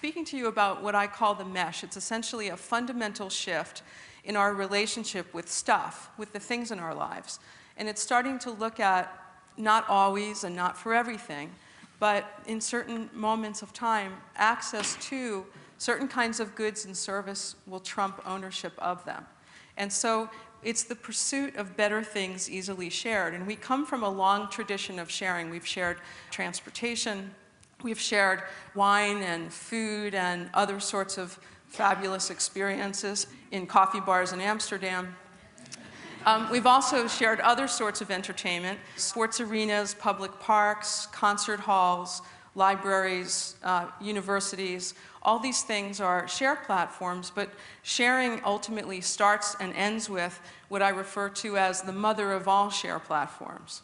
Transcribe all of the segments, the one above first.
speaking to you about what I call the mesh. It's essentially a fundamental shift in our relationship with stuff, with the things in our lives. And it's starting to look at, not always and not for everything, but in certain moments of time, access to certain kinds of goods and service will trump ownership of them. And so it's the pursuit of better things easily shared. And we come from a long tradition of sharing. We've shared transportation, we've shared wine and food and other sorts of fabulous experiences in coffee bars in Amsterdam. We've also shared other sorts of entertainment, sports arenas, public parks, concert halls, libraries, universities. All these things are share platforms, but sharing ultimately starts and ends with what I refer to as the mother of all share platforms.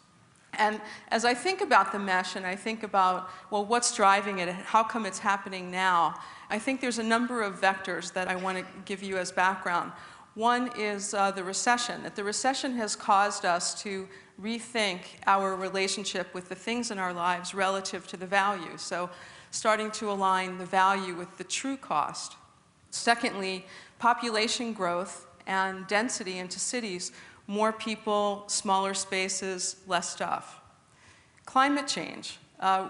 And as I think about the mesh and I think about, well, what's driving it and how come it's happening now, I think there's a number of vectors that I want to give you as background. One is the recession, that the recession has caused us to rethink our relationship with the things in our lives relative to the value. So starting to align the value with the true cost. Secondly, population growth and density into cities, more people, smaller spaces, less stuff. Climate change.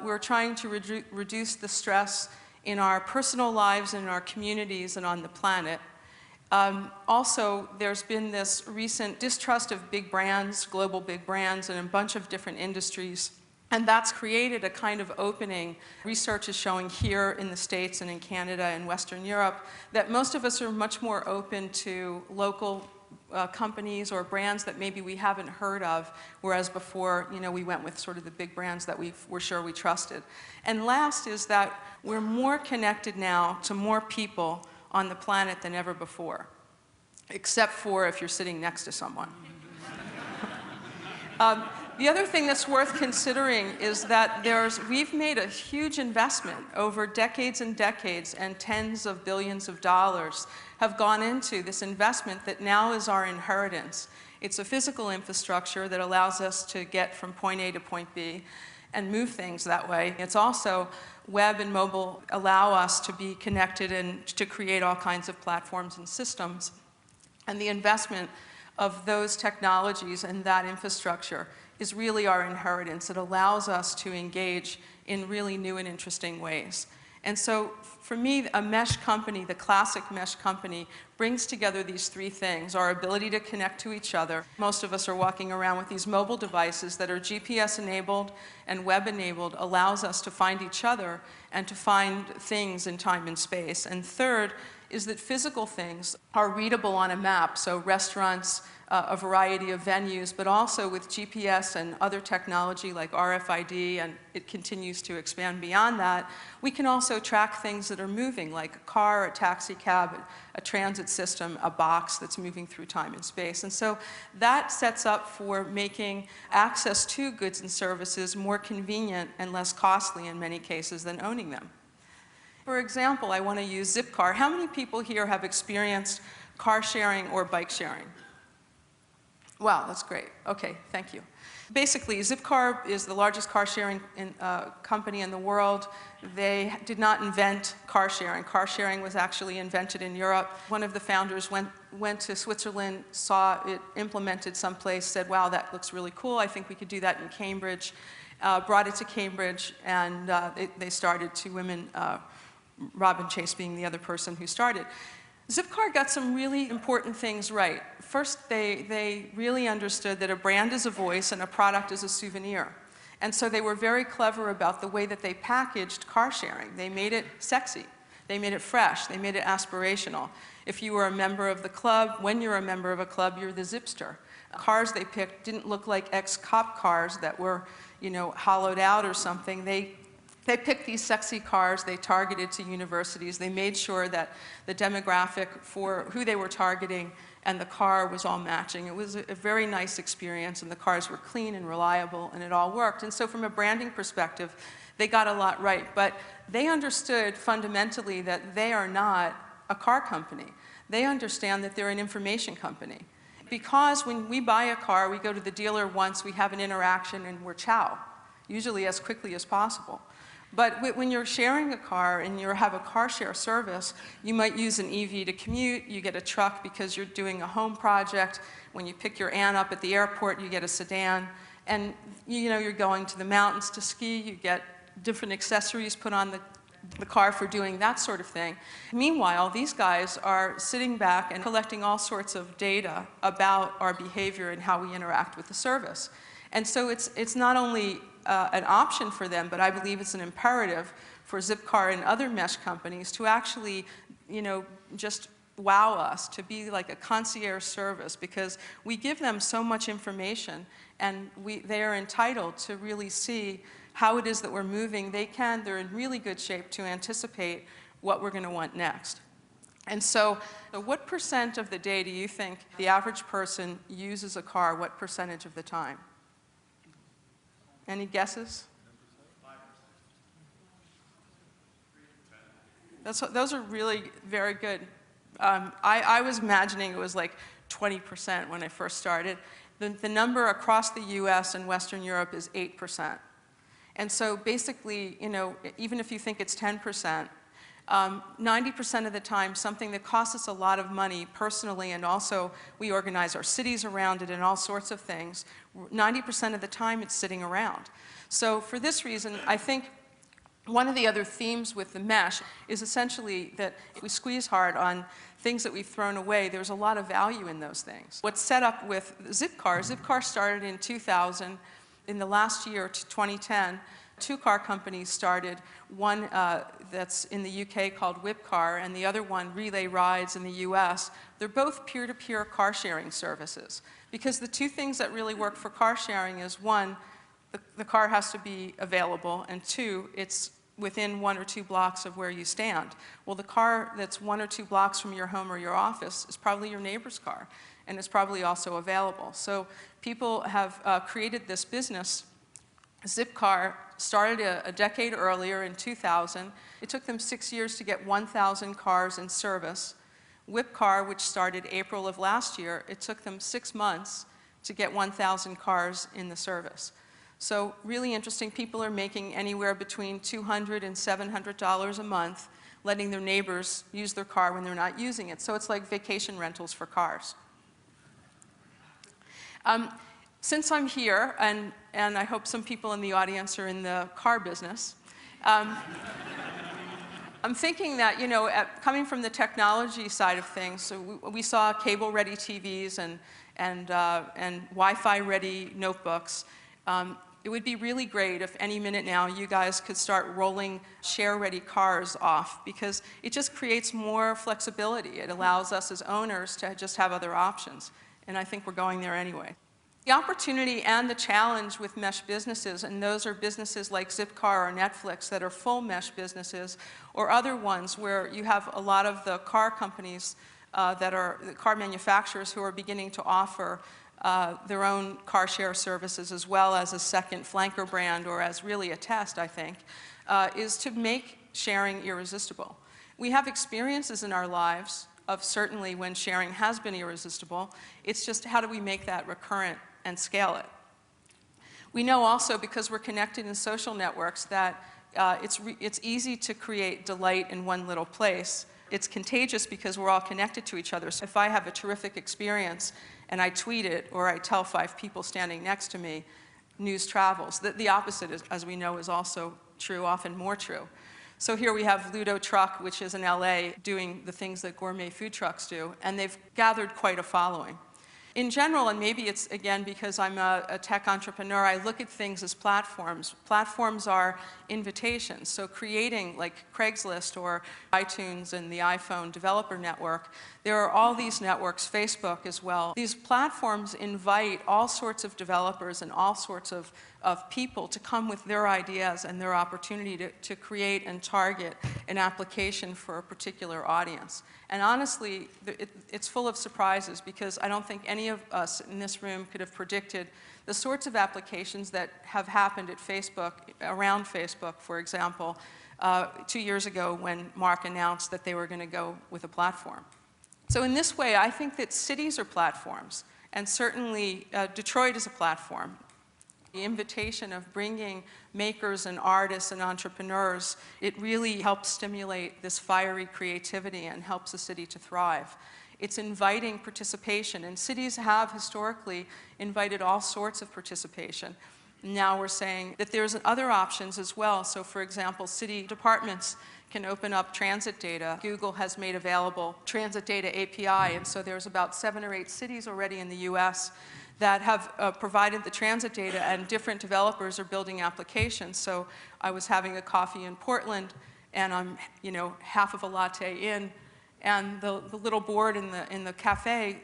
We're trying to reduce the stress in our personal lives, in our communities, and on the planet. Also, there's been this recent distrust of big brands, global big brands, in a bunch of different industries. And that's created a kind of opening. Research is showing here in the States and in Canada and Western Europe that most of us are much more open to local companies or brands that maybe we haven't heard of, whereas before, we went with sort of the big brands that we were sure we trusted. And last is that we're more connected now to more people on the planet than ever before, except for if you're sitting next to someone. The other thing that's worth considering is that we've made a huge investment over decades and decades, and tens of billions of dollars have gone into this investment that now is our inheritance. It's a physical infrastructure that allows us to get from point A to point B and move things that way. It's also web and mobile allow us to be connected and to create all kinds of platforms and systems. And the investment of those technologies and that infrastructure is really our inheritance. It allows us to engage in really new and interesting ways. And so for me, a mesh company, the classic mesh company, brings together these three things: our ability to connect to each other. Most of us are walking around with these mobile devices that are GPS enabled and web enabled, allows us to find each other and to find things in time and space. And third is that physical things are readable on a map, so restaurants, a variety of venues, but also with GPS and other technology like RFID, and it continues to expand beyond that, we can also track things that are moving, like a car, a taxi cab, a transit system, a box that's moving through time and space. And so that sets up for making access to goods and services more convenient and less costly in many cases than owning them. For example, I want to use Zipcar. How many people here have experienced car sharing or bike sharing? Wow, that's great. Okay, thank you. Basically, Zipcar is the largest car sharing company in the world. They did not invent car sharing. Car sharing was actually invented in Europe. One of the founders went to Switzerland, saw it implemented someplace, said, wow, that looks really cool. I think we could do that in Cambridge. Brought it to Cambridge, and they started, two women, Robin Chase being the other person who started. Zipcar got some really important things right. First, they really understood that a brand is a voice and a product is a souvenir. And so they were very clever about the way that they packaged car sharing. They made it sexy. They made it fresh. They made it aspirational. If you were a member of the club, when you're a member of a club, you're the Zipster. Cars they picked didn't look like ex-cop cars that were, hollowed out or something. They picked these sexy cars, they targeted to universities, they made sure that the demographic for who they were targeting and the car was all matching. It was a very nice experience, and the cars were clean and reliable, and it all worked. And so from a branding perspective, they got a lot right. But they understood fundamentally that they are not a car company. They understand that they're an information company. Because when we buy a car, we go to the dealer once, we have an interaction, and we're ciao, usually as quickly as possible. But when you're sharing a car and you have a car share service, you might use an EV to commute, you get a truck because you're doing a home project. When you pick your aunt up at the airport, you get a sedan. And you're going to the mountains to ski, you get different accessories put on the car for doing that sort of thing. Meanwhile, these guys are sitting back and collecting all sorts of data about our behavior and how we interact with the service. And so it's not only an option for them, but I believe it's an imperative for Zipcar and other mesh companies to actually, just wow us, to be like a concierge service, because we give them so much information and they are entitled to really see how it is that we're moving. They're in really good shape to anticipate what we're going to want next. And so what percent of the day do you think the average person uses a car, what percentage of the time? Any guesses? 5%. Those are really very good. I was imagining it was like 20% when I first started. The number across the US and Western Europe is 8%. And so basically, even if you think it's 10%, 90% of the time, something that costs us a lot of money personally, and also we organize our cities around it and all sorts of things, 90% of the time it's sitting around. So for this reason, I think one of the other themes with the mesh is essentially that if we squeeze hard on things that we've thrown away, there's a lot of value in those things. What's set up with Zipcar started in 2000. In the last year, to 2010, 2 car companies started, one that's in the UK called Whipcar, and the other one, Relay Rides, in the US. They're both peer-to-peer car sharing services. Because the 2 things that really work for car sharing is, 1, the car has to be available, and 2, it's within 1 or 2 blocks of where you stand. Well, the car that's 1 or 2 blocks from your home or your office is probably your neighbor's car, and it's probably also available. So people have created this business. Zipcar started a decade earlier in 2000. It took them 6 years to get 1,000 cars in service. Whipcar, which started April of last year, it took them 6 months to get 1,000 cars in the service. So really interesting. People are making anywhere between $200 and $700 a month, letting their neighbors use their car when they're not using it. So it's like vacation rentals for cars. Since I'm here, and I hope some people in the audience are in the car business, I'm thinking that, coming from the technology side of things, so we saw cable-ready TVs and Wi-Fi-ready notebooks. It would be really great if any minute now you guys could start rolling share-ready cars off, because it just creates more flexibility. It allows us as owners to just have other options. And I think we're going there anyway. The opportunity and the challenge with mesh businesses, and those are businesses like Zipcar or Netflix that are full mesh businesses, or other ones where you have a lot of the car companies that are the car manufacturers who are beginning to offer their own car share services as well as a second flanker brand, or as really a test, I think, is to make sharing irresistible. We have experiences in our lives of certainly when sharing has been irresistible. It's just how do we make that recurrent and scale it? We know also, because we're connected in social networks, that it's easy to create delight in one little place. It's contagious because we're all connected to each other. So if I have a terrific experience and I tweet it, or I tell 5 people standing next to me, news travels. The opposite, is, as we know, is also true, often more true. So here we have Ludo Truck, which is in LA, doing the things that gourmet food trucks do, and they've gathered quite a following. In general, and maybe it's, again, because I'm a tech entrepreneur, I look at things as platforms. Platforms are invitations. So creating, like Craigslist or iTunes and the iPhone developer network, there are all these networks, Facebook as well. These platforms invite all sorts of developers and all sorts of people to come with their ideas and their opportunity to create and target an application for a particular audience. And honestly, it's full of surprises, because I don't think any of us in this room could have predicted the sorts of applications that have happened at Facebook, around Facebook, for example, 2 years ago when Mark announced that they were going to go with a platform. So in this way, I think that cities are platforms, and certainly Detroit is a platform. The invitation of bringing makers and artists and entrepreneurs, it really helps stimulate this fiery creativity and helps the city to thrive. It's inviting participation, and cities have historically invited all sorts of participation. Now we're saying that there's other options as well. So for example, city departments can open up transit data. Google has made available transit data API, and so there's about 7 or 8 cities already in the US that have provided the transit data, and different developers are building applications. So I was having a coffee in Portland, and I'm, half of a latte in, and the little board in the cafe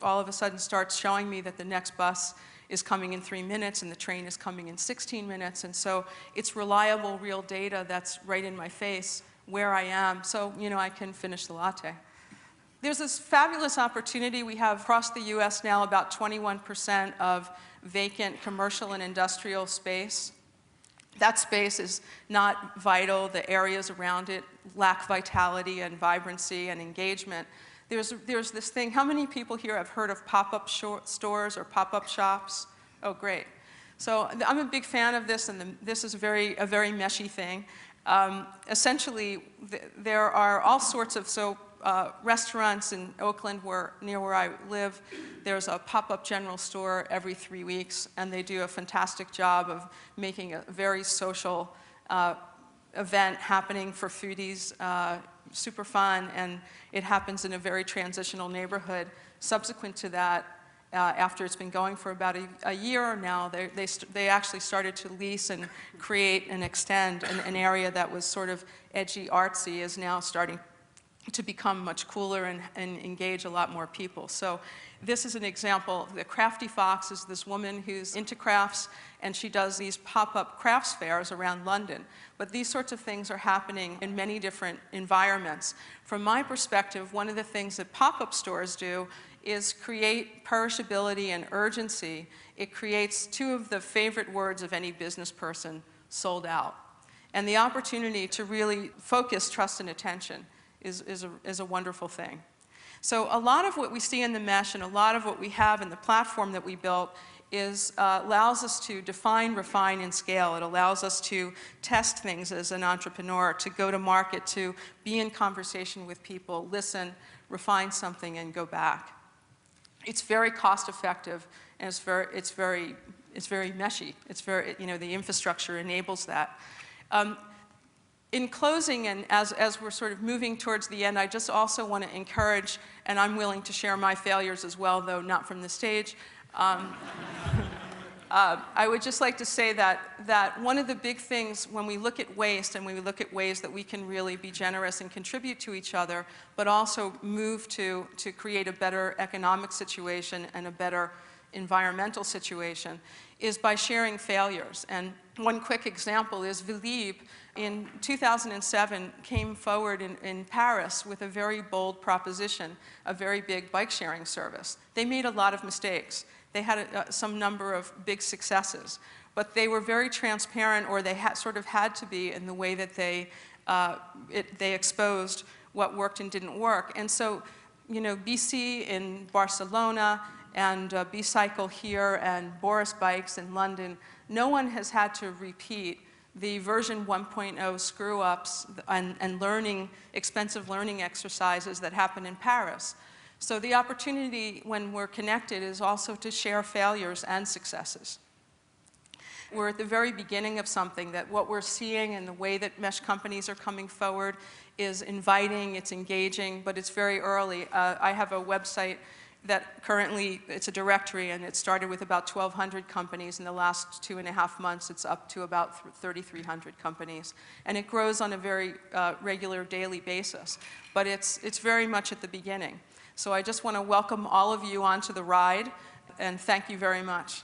all of a sudden starts showing me that the next bus is coming in 3 minutes and the train is coming in 16 minutes. And so it's reliable, real data that's right in my face where I am, so I can finish the latte. There's this fabulous opportunity we have across the US now. About 21% of vacant commercial and industrial space. That space is not vital. The areas around it lack vitality and vibrancy and engagement. There's this thing, how many people here have heard of pop-up stores or pop-up shops? Oh, great. So I'm a big fan of this, and this is a very meshy thing. Essentially, there are all sorts of, restaurants in Oakland, near where I live, there's a pop-up general store every 3 weeks, and they do a fantastic job of making a very social event happening for foodies, super fun, and it happens in a very transitional neighborhood. Subsequent to that, after it's been going for about a year now, they actually started to lease and create and extend an area that was sort of edgy, artsy, is now starting to become much cooler and engage a lot more people. So this is an example. The Crafty Fox is this woman who's into crafts, and she does these pop-up crafts fairs around London. But these sorts of things are happening in many different environments. From my perspective, one of the things that pop-up stores do is create perishability and urgency. It creates 2 of the favorite words of any business person: sold out. And the opportunity to really focus trust and attention is a wonderful thing. So a lot of what we see in the mesh and a lot of what we have in the platform that we built allows us to define, refine, and scale. It allows us to test things as an entrepreneur, to go to market, to be in conversation with people, listen, refine something, and go back. It's very cost effective, and it's very meshy. It's very, the infrastructure enables that. In closing, and as we're sort of moving towards the end, I just also want to encourage, and I'm willing to share my failures as well, though not from the stage. I would just like to say that one of the big things when we look at waste, and when we look at ways that we can really be generous and contribute to each other, but also move to create a better economic situation and a better environmental situation, is by sharing failures. And one quick example is Velib in 2007 came forward in Paris with a very bold proposition, a very big bike sharing service. They made a lot of mistakes. They had some number of big successes, but they were very transparent, or they sort of had to be, in the way that they exposed what worked and didn't work. And so, BC in Barcelona, and B-Cycle here, and Boris Bikes in London, no one has had to repeat the version 1.0 screw-ups and expensive learning exercises that happen in Paris. So the opportunity when we're connected is also to share failures and successes. We're at the very beginning of something that what we're seeing, and the way that mesh companies are coming forward, is inviting, it's engaging, but it's very early. I have a website that currently, it's a directory, and it started with about 1,200 companies. In the last 2.5 months, it's up to about 3,300 companies. And it grows on a very regular daily basis. But it's very much at the beginning. So I just want to welcome all of you onto the ride, and thank you very much.